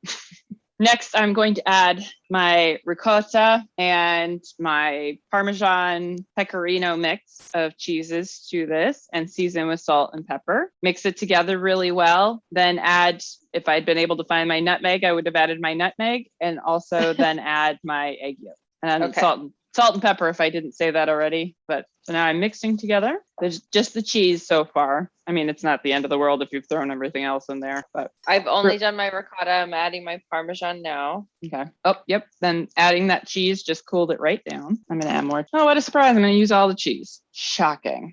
Next, I'm going to add my ricotta and my Parmesan pecorino mix of cheeses to this and season with salt and pepper. Mix it together really well. Then if I'd been able to find my nutmeg, I would have added my nutmeg and also then add my egg yolk. And salt and pepper if I didn't say that already. But so now I'm mixing together. There's just the cheese so far. I mean, it's not the end of the world if you've thrown everything else in there. But I've only done my ricotta. I'm adding my Parmesan now. Okay. Oh, yep. Then adding that cheese just cooled it right down. I'm going to add more. Oh, what a surprise. I'm going to use all the cheese. Shocking.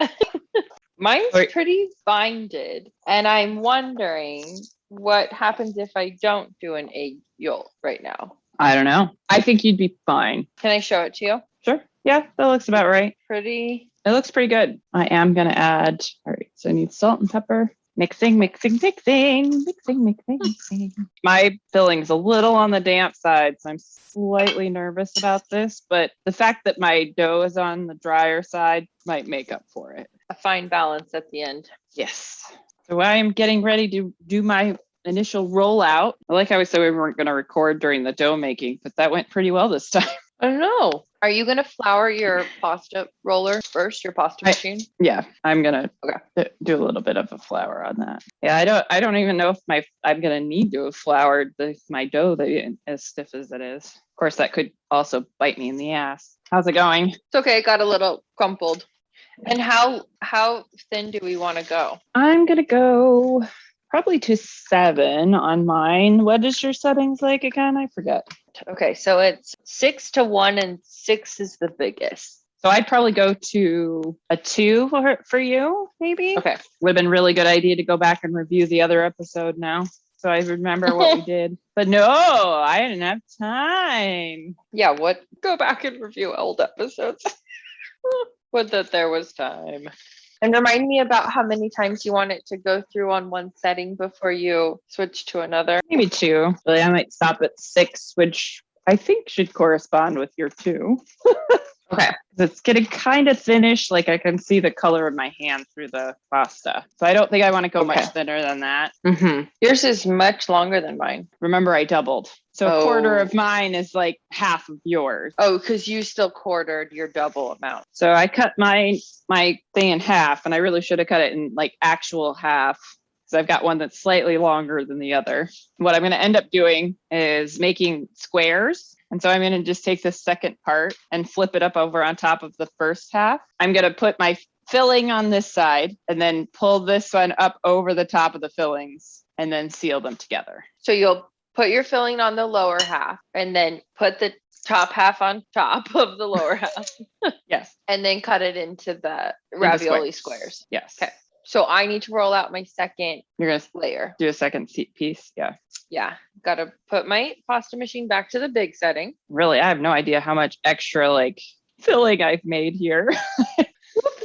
Mine's pretty binded. And I'm wondering what happens if I don't do an egg yolk right now. I don't know. I think you'd be fine. Can I show it to you? Sure. Yeah, that looks about right. It looks pretty good. I am going to add, all right, so I need salt and pepper. Mixing. My filling's a little on the damp side, so I'm slightly nervous about this, but the fact that my dough is on the drier side might make up for it. A fine balance at the end. Yes. So I am getting ready to do my initial rollout. Like how we said we weren't going to record during the dough making, but that went pretty well this time. I don't know. Are you going to flour your pasta roller first, your pasta machine? Yeah, I'm going to do a little bit of a flour on that. Yeah, I don't even know if I'm going to need to have floured my dough as stiff as it is. Of course, that could also bite me in the ass. How's it going? It's okay. It got a little crumpled. And how thin do we want to go? I'm going to go probably to 7 on mine. What is your settings like again? I forget. Okay, so it's 6 to 1 and 6 is the biggest. So I'd probably go to a 2 for you, maybe. Okay. Would have been a really good idea to go back and review the other episode now. So I remember what we did. But no, I didn't have time. Yeah, what? Go back and review old episodes. Would that there was time. And remind me about how many times you want it to go through on one setting before you switch to another. Maybe 2. Really, I might stop at 6, which I think should correspond with your 2. Okay. It's getting kind of thinnish. Like I can see the color of my hand through the pasta. So I don't think I want to go much thinner than that. Mm-hmm. Yours is much longer than mine. Remember, I doubled. So a quarter of mine is like half of yours. Oh, because you still quartered your double amount. So I cut my thing in half, and I really should have cut it in like actual half. So I've got one that's slightly longer than the other. What I'm going to end up doing is making squares. And so I'm going to just take this second part and flip it up over on top of the first half. I'm going to put my filling on this side and then pull this one up over the top of the fillings and then seal them together. So you'll put your filling on the lower half and then put the top half on top of the lower half. Yes. And then cut it into the ravioli squares. Yes. Okay. So I need to roll out my second You're going to layer. do a second piece. Yeah. Yeah. Got to put my pasta machine back to the big setting. Really, I have no idea how much extra like filling I've made here.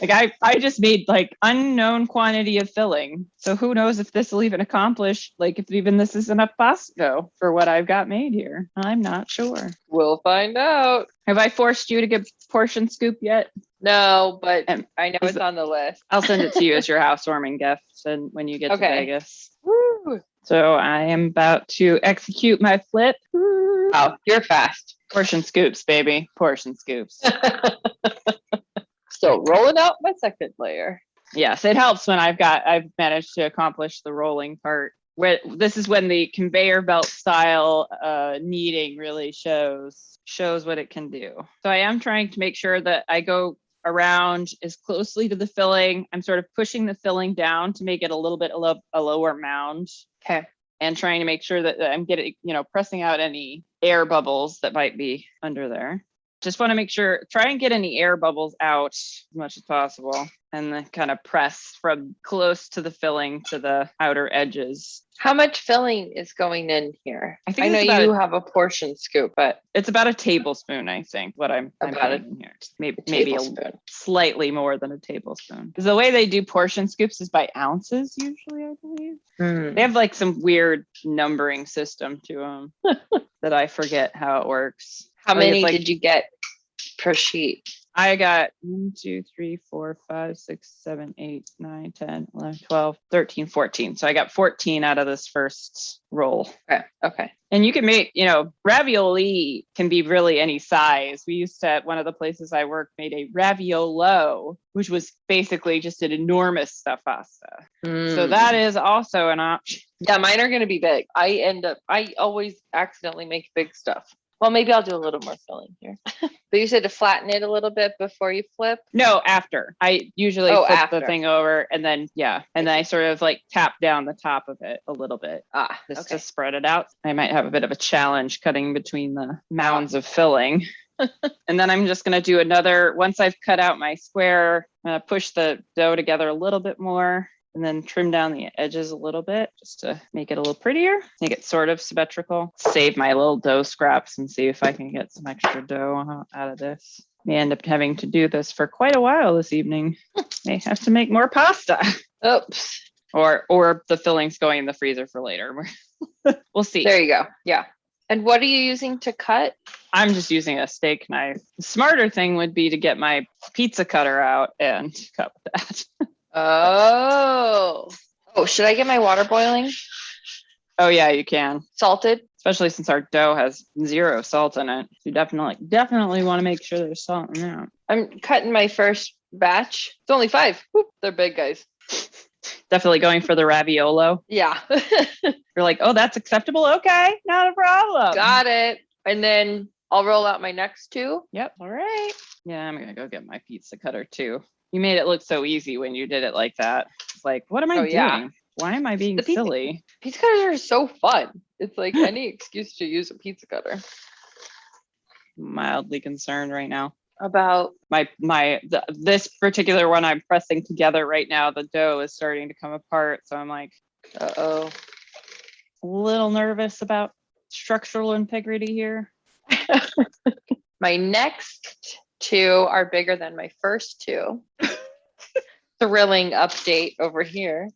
Like I just made like unknown quantity of filling. So who knows if this will even accomplish, like if even this is enough pasta for what I've got made here. I'm not sure. We'll find out. Have I forced you to get portion scoop yet? No, but I know it's on the list. I'll send it to you as your housewarming gift and when you get to Vegas. Woo. So I am about to execute my flip. Oh, you're fast. Portion scoops, baby. Portion scoops. So rolling out my second layer. Yes, it helps when I've managed to accomplish the rolling part. This is when the conveyor belt style kneading really shows what it can do. So I am trying to make sure that I go around as closely to the filling. I'm sort of pushing the filling down to make it a little bit a lower mound. Okay. And trying to make sure that I'm getting, pressing out any air bubbles that might be under there. Just want to make sure, try and get any air bubbles out as much as possible. And then kind of press from close to the filling to the outer edges. How much filling is going in here? I know you have a portion scoop, but it's about a tablespoon, I think, what I'm putting in here. Maybe a slightly more than a tablespoon. Because the way they do portion scoops is by ounces, usually, I believe. They have like some weird numbering system to them that I forget how it works. How many did you get per sheet? I got 1, 2, 3, 4, 5, 6, 7, 8, 9, 10, 11, 12, 13, 14. So I got 14 out of this first roll. Okay. And you can make, ravioli can be really any size. We used to, at one of the places I worked, made a raviolo, which was basically just an enormous stuffed pasta. So that is also an option. Yeah, mine are going to be big. I always accidentally make big stuff. Well, maybe I'll do a little more filling here. But you said to flatten it a little bit before you flip? No, after. I usually flip the thing over and then, and then I sort of like tap down the top of it a little bit. Just to spread it out. I might have a bit of a challenge cutting between the mounds of filling. And then I'm just going to do another, once I've cut out my square, I'm going to push the dough together a little bit more. And then trim down the edges a little bit just to make it a little prettier, make it sort of symmetrical. Save my little dough scraps and see if I can get some extra dough out of this. May end up having to do this for quite a while this evening. May have to make more pasta. Oops. Or the fillings going in the freezer for later. We'll see. There you go. Yeah. And what are you using to cut? I'm just using a steak knife. The smarter thing would be to get my pizza cutter out and cut with that. Oh, should I get my water boiling? Oh yeah, you can. Salted? Especially since our dough has 0 salt in it. You definitely want to make sure there's salt in there. I'm cutting my first batch. It's only 5. Whoop, they're big, guys. Definitely going for the raviolo. Yeah. You're like, oh, that's acceptable? Okay, not a problem. Got it. And then I'll roll out my next 2. Yep. All right. Yeah, I'm going to go get my pizza cutter too. You made it look so easy when you did it like that. It's like, what am I doing? Yeah. Why am I being The pizza- silly? Pizza cutters are so fun. It's like any excuse to use a pizza cutter. Mildly concerned right now. About This particular one I'm pressing together right now, the dough is starting to come apart. So I'm like uh-oh. a little nervous about structural integrity here. My next two are bigger than my first two. Thrilling update over here.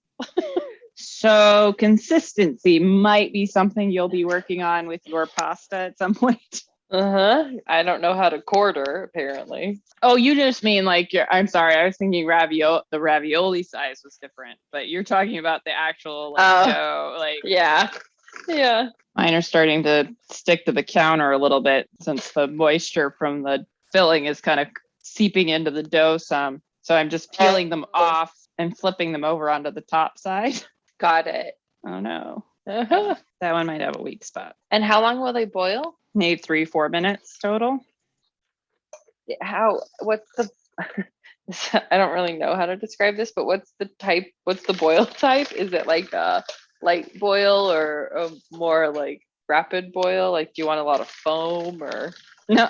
So consistency might be something you'll be working on with your pasta at some point. I don't know how to quarter, apparently. Oh, you just mean like I'm sorry, I was thinking the ravioli size was different, but you're talking about the actual dough. Like yeah. Mine are starting to stick to the counter a little bit since the moisture from the filling is kind of seeping into the dough some. So I'm just peeling them off and flipping them over onto the top side. Got it. Oh no. That one might have a weak spot. And how long will they boil? Maybe 3-4 minutes total. What's the I don't really know how to describe this, but what's the boil type? Is it like a light boil or a more like rapid boil? Like, do you want a lot of foam or? No,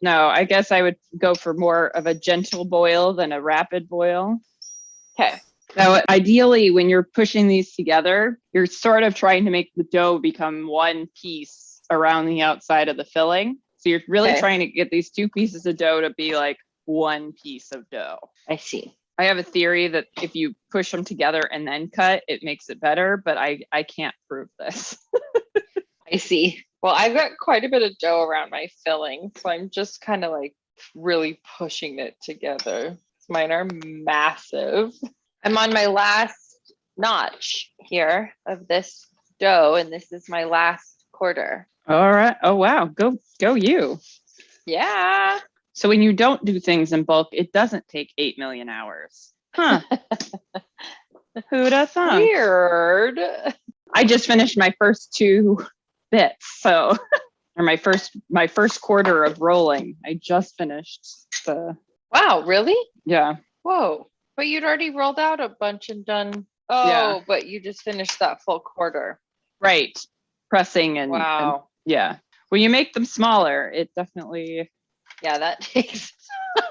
no, I guess I would go for more of a gentle boil than a rapid boil. Okay. Now, ideally, when you're pushing these together, you're sort of trying to make the dough become one piece around the outside of the filling. So you're really trying to get these two pieces of dough to be like one piece of dough. I see. I have a theory that if you push them together and then cut, it makes it better, but I can't prove this. I see. Well, I've got quite a bit of dough around my filling, so I'm just kind of like really pushing it together. Mine are massive. I'm on my last notch here of this dough, and this is my last quarter. All right. Oh, wow. Go you. Yeah. So when you don't do things in bulk, it doesn't take 8 million hours. Huh. Who'd have thought? Weird. I just finished my first 2 bits. So, or my first quarter of rolling. I just finished Wow, really? Yeah. Whoa. But you'd already rolled out a bunch and done. Oh, yeah. But you just finished that full quarter. Right. Pressing and. Wow. And, yeah. When you make them smaller, it definitely. Yeah, that takes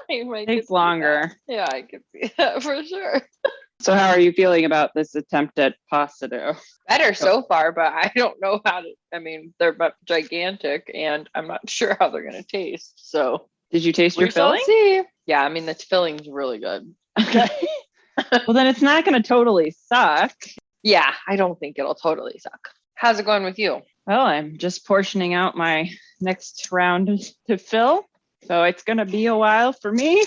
time. Takes longer. Yeah, I can see that for sure. So how are you feeling about this attempt at pasta dough? Better so far, but I don't know how to. I mean, they're gigantic, and I'm not sure how they're going to taste. So, did you taste your filling? See. Yeah, I mean, the filling's really good. Okay. Well, then it's not going to totally suck. Yeah, I don't think it'll totally suck. How's it going with you? Well, I'm just portioning out my next round to fill. So it's going to be a while for me.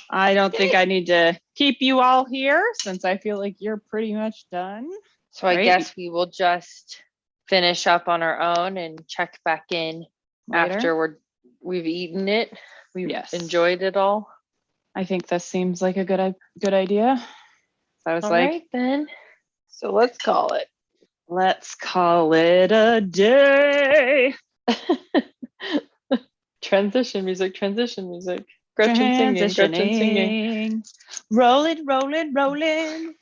I don't think I need to keep you all here since I feel like you're pretty much done. So I guess we will just finish up on our own and check back in later after we've eaten it. We've enjoyed it all. I think that seems like a good idea. So I was all like, right, then. So let's call it. Let's call it a day. Transition music. Gretchen singing. Rolling out the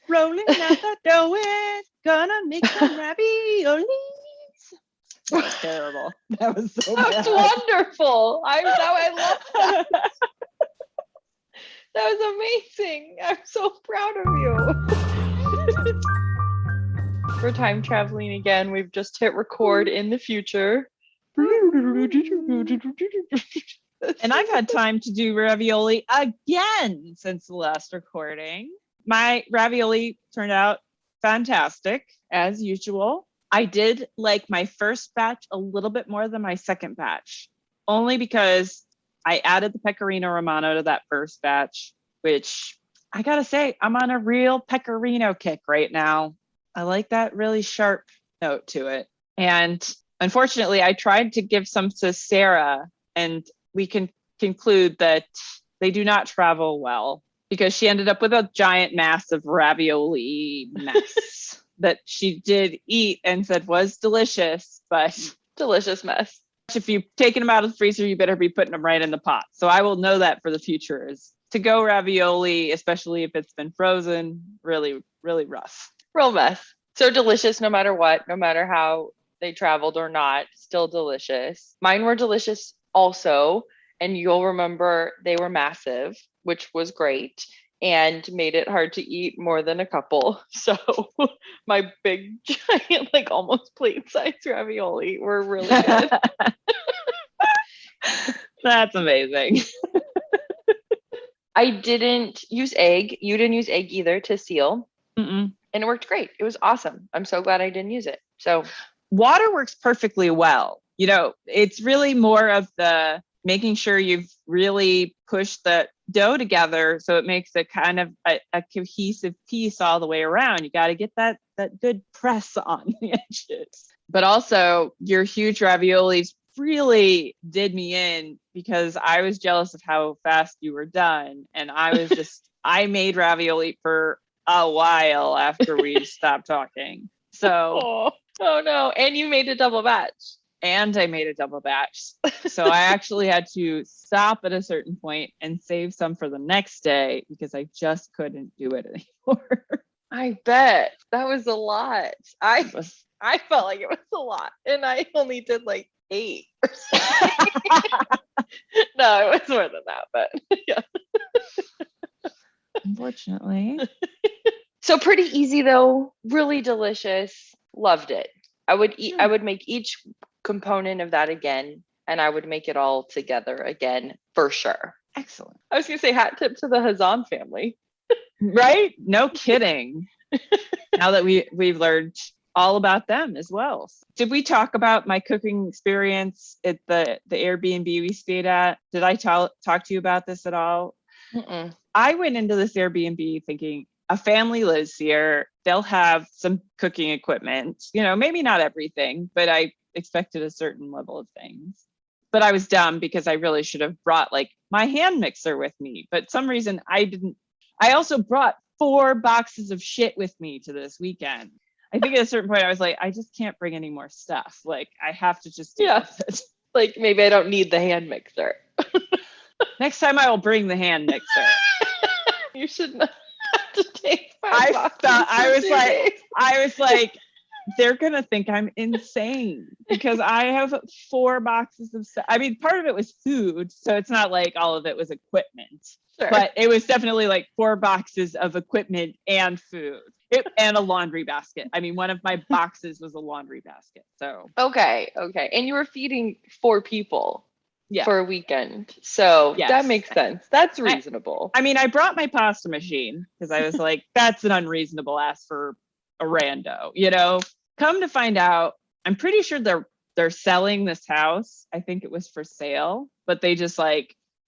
dough. It's gonna make some raviolis. That was terrible. That was so bad. That was wonderful. I love that. That was amazing. I'm so proud of you. We're time traveling again. We've just hit record in the future. And I've had time to do ravioli again since the last recording. My ravioli turned out fantastic, as usual. I did like my first batch a little bit more than my second batch, only because I added the pecorino romano to that first batch, which I gotta say, I'm on a real pecorino kick right now. I like that really sharp note to it. And unfortunately, I tried to give some to Sarah, and we can conclude that they do not travel well because she ended up with a giant mass of ravioli mess that she did eat and said was delicious, but delicious mess. If you've taken them out of the freezer, you better be putting them right in the pot. So I will know that for the future is to go ravioli, especially if it's been frozen, really, really rough. Real mess. So delicious no matter what, no matter how they traveled or not, still delicious. Mine were delicious also. And you'll remember they were massive, which was great and made it hard to eat more than a couple. So my big, giant, like almost plate size ravioli were really good. That's amazing. I didn't use egg. You didn't use egg either to seal. Mm-mm. And it worked great. It was awesome. I'm so glad I didn't use it. So water works perfectly well. You know, it's really more of the making sure you've really pushed the dough together so it makes a kind of a cohesive piece all the way around. You got to get that good press on the edges. But also your huge raviolis really did me in because I was jealous of how fast you were done. And I made ravioli for a while after we stopped talking. So, oh no. And you made a double batch. And I made a double batch. So I actually had to stop at a certain point and save some for the next day because I just couldn't do it anymore. I bet that was a lot. I felt like it was a lot, and I only did like 8 or something. No, it was more than that, but yeah. Unfortunately. So pretty easy though, really delicious. Loved it. I would make each component of that again, and I would make it all together again for sure. Excellent. I was gonna say hat tip to the Hazan family. Right? No kidding. Now that we've learned all about them as well. Did we talk about my cooking experience at the Airbnb we stayed at? Did I talk to you about this at all? Mm-mm. I went into this Airbnb thinking a family lives here. They'll have some cooking equipment, you know, maybe not everything, but I expected a certain level of things. But I was dumb because I really should have brought like my hand mixer with me. But some reason I didn't. I also brought 4 boxes of shit with me to this weekend. I think at a certain point I was like, I just can't bring any more stuff. Like I have to just deal with it. Like maybe I don't need the hand mixer. Next time I will bring the hand mixer. You shouldn't have to take 5 I was like, they're gonna think I'm insane because I have 4 boxes of stuff. I mean, part of it was food, so it's not like all of it was equipment. Sure. But it was definitely like 4 boxes of equipment and food. And a laundry basket. I mean, one of my boxes was a laundry basket. So okay. And you were feeding 4 people for a weekend. So that makes sense. That's reasonable. I mean, I brought my pasta machine because I was like, that's an unreasonable ask for a rando, you know. Come to find out, I'm pretty sure they're selling this house. I think it was for sale, but they're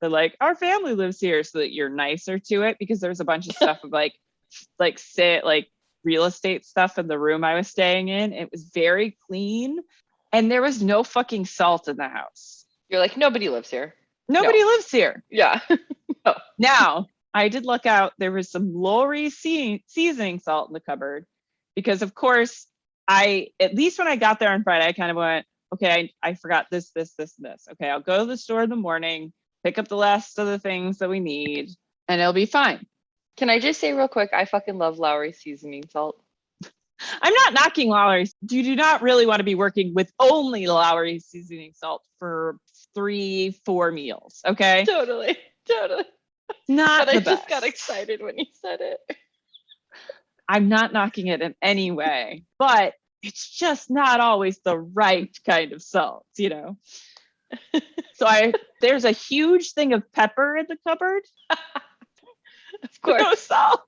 like, our family lives here, so that you're nicer to it, because there's a bunch of stuff of like real estate stuff in the room I was staying in. It was very clean and there was no fucking salt in the house. You're like, nobody lives here. Nobody lives here. Yeah. No. Now, I did look out. There was some Lowry seasoning salt in the cupboard because, of course, at least when I got there on Friday, I kind of went, okay, I forgot this, and this. Okay, I'll go to the store in the morning, pick up the last of the things that we need, and it'll be fine. Can I just say real quick, I fucking love Lowry seasoning salt. I'm not knocking Lowry. You do not really want to be working with only Lowry seasoning salt for 3-4 meals, okay? Totally. Not but the I best. Just got excited when you said it. I'm not knocking it in any way, but it's just not always the right kind of salt, you know? So there's a huge thing of pepper in the cupboard. Of course. No salt.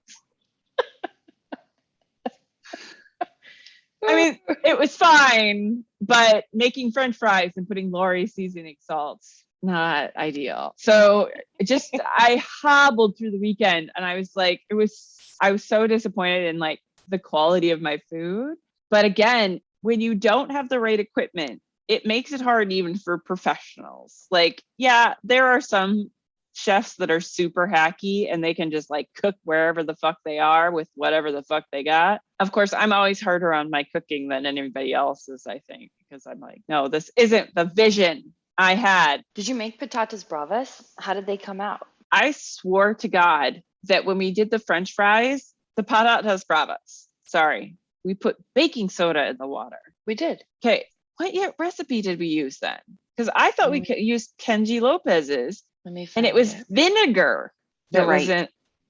I mean, it was fine, but making French fries and putting Lowry seasoning salts, not ideal. So I hobbled through the weekend, and I was like, I was so disappointed in like the quality of my food. But again, when you don't have the right equipment, it makes it hard even for professionals. Like, yeah, there are some chefs that are super hacky and they can just like cook wherever the fuck they are with whatever the fuck they got. Of course, I'm always harder on my cooking than anybody else's, I think, because I'm like, no, this isn't the vision I had. Did you make patatas bravas? How did they come out? I swore to God that when we did the French fries, the patatas bravas. Sorry. We put baking soda in the water. We did. Okay. What recipe did we use then? Because I thought we used Kenji Lopez's. Let me find and it was vinegar. You're right.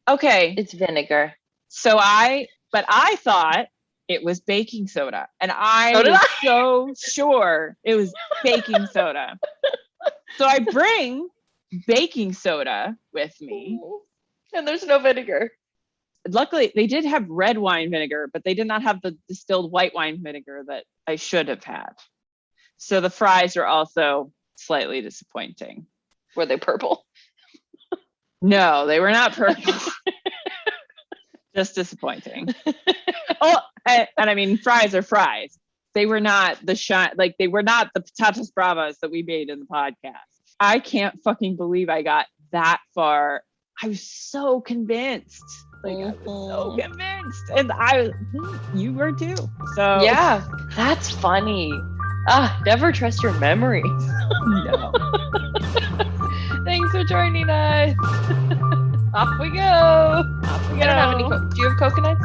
Okay. It's vinegar. So I thought it was baking soda. And I So did was I. so sure it was baking soda. So I bring baking soda with me. And there's no vinegar. Luckily, they did have red wine vinegar, but they did not have the distilled white wine vinegar that I should have had. So the fries are also slightly disappointing. Were they purple? No, they were not purple. Just disappointing. Oh, and I mean, fries are fries. They were not they were not the patatas bravas that we made in the podcast. I can't fucking believe I got that far. I was so convinced. I was so convinced. And you were too. So yeah, that's funny. Never trust your memories. No. Thanks for joining us. Off we go. I don't have any. Do you have coconuts?